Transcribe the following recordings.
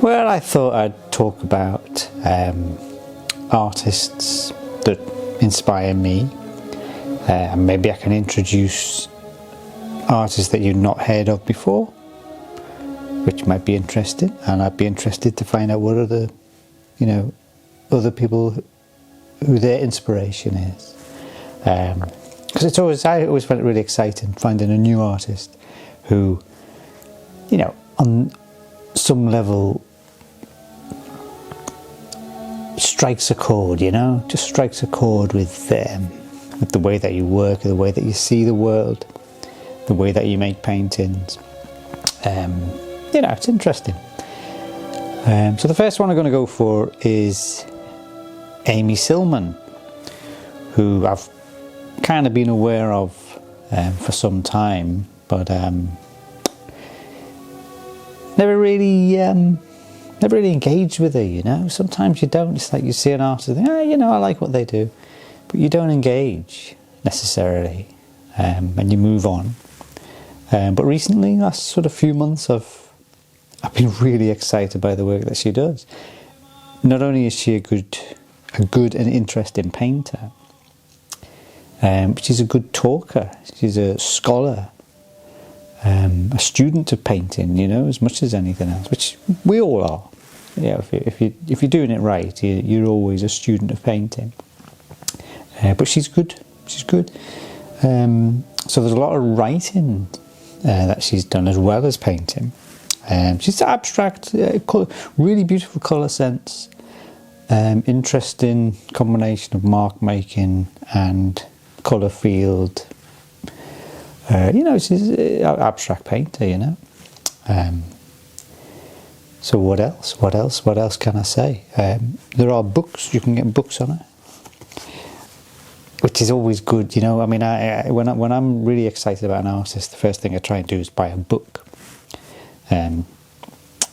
Well, I thought I'd talk about artists that inspire me. Maybe I can introduce artists that you've not heard of before, which might be interesting, and I'd be interested to find out what other, other people who their inspiration is. Because I always find it really exciting finding a new artist who, on some level strikes a chord, just strikes a chord with the way that you work, the way that you see the world, the way that you make paintings. It's interesting. So the first one I'm going to go for is Amy Sillman, who I've kind of been aware of for some time, but never really engaged with her. Sometimes you don't. It's like you see an artist and think, I like what they do, but you don't engage necessarily, and you move on. But recently, last sort of few months, I've been really excited by the work that she does. Not only is she a good and interesting painter, but she's a good talker. She's a scholar, a student of painting, as much as anything else, which we all are. If you're doing it right, you're always a student of painting. But she's good. She's good. So there's a lot of writing that she's done as well as painting. She's abstract, really beautiful colour sense, interesting combination of mark making and colour field. She's an abstract painter, So what else? What else can I say? There are books. You can get books on her, which is always good. When I'm really excited about an artist, the first thing I try and do is buy a book.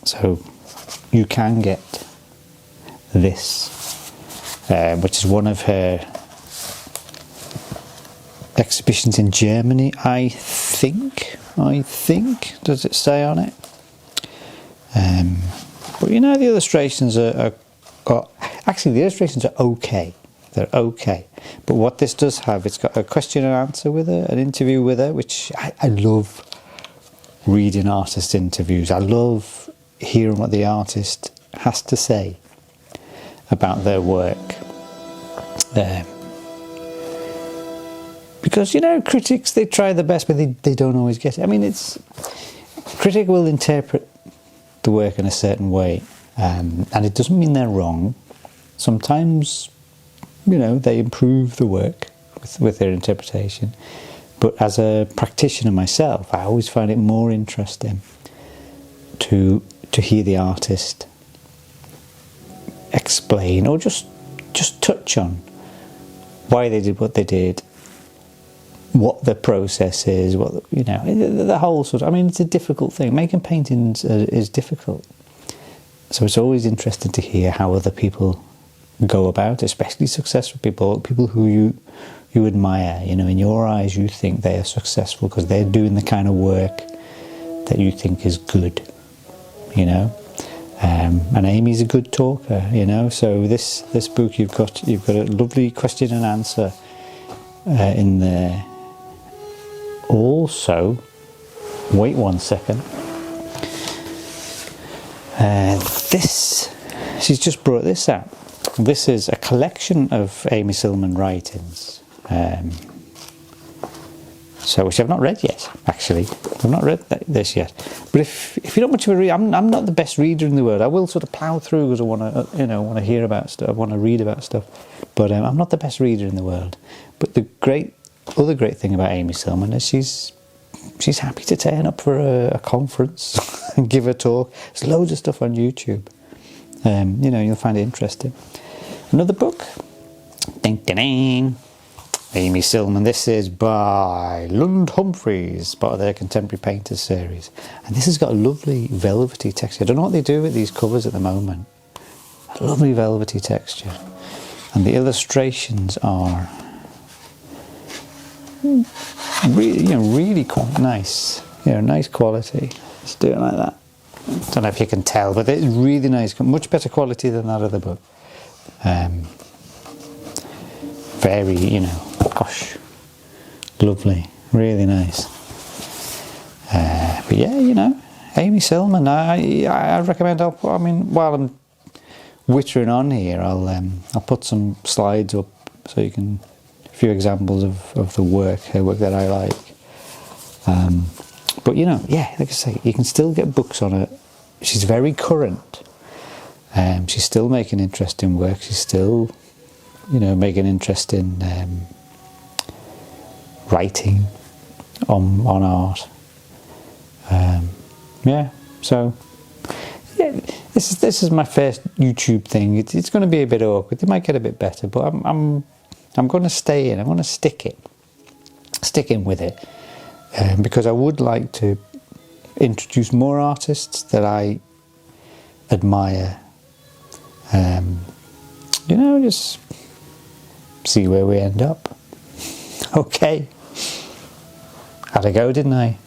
So you can get this, which is one of her exhibitions in Germany, I think. Does it say on it? But the illustrations are actually, the illustrations are okay. They're okay. But what this does have, it's got a question and answer with her, an interview with her, which I love reading artist interviews. I love hearing what the artist has to say about their work. Because, critics, they try their best, but they don't always get it. Critic will interpret the work in a certain way, and it doesn't mean they're wrong. Sometimes, they improve the work with their interpretation. But as a practitioner myself, I always find it more interesting to hear the artist explain or just touch on why they did what they did, what the process is, the whole sort of, it's a difficult thing. Making paintings is difficult. So it's always interesting to hear how other people go about it, especially successful people who you admire. In your eyes, you think they are successful because they're doing the kind of work that you think is good, And Amy's a good talker, So this book, you've got a lovely question and answer in there. Also, wait one second. She's just brought this out. This is a collection of Amy Sillman writings, which I've not read yet. Actually, I've not read this yet. But if you're not much of a reader, I'm not the best reader in the world. I will sort of plough through because I want to hear about stuff. I want to read about stuff. But I'm not the best reader in the world. But the other great thing about Amy Sillman is she's happy to turn up for a conference and give a talk. There's loads of stuff on YouTube. You'll find it interesting. Another book. Ding, ding, ding. Amy Sillman. This is by Lund Humphreys, part of their Contemporary Painters series. And this has got a lovely velvety texture. I don't know what they do with these covers at the moment. A lovely velvety texture. And the illustrations are really quite nice. Nice quality. Let's do it like that. don't know if you can tell, but it's really nice, much better quality than that other book. Very, you know, gosh, lovely, really nice. But yeah, you know, Amy Sillman, I recommend. I mean, while I'm wittering on here, I'll put some slides up so you can, a few examples of the work, her work that I like. But you know, yeah, like I say, you can still get books on her. She's very current. She's still making interesting work. She's still, you know, making interesting writing on art. Yeah, so yeah, this is my first YouTube thing. It's going to be a bit awkward. It might get a bit better, but I'm going to stay in. I'm going to stick in with it, because I would like to introduce more artists that I admire. You know, just see where we end up. Okay, had a go, didn't I?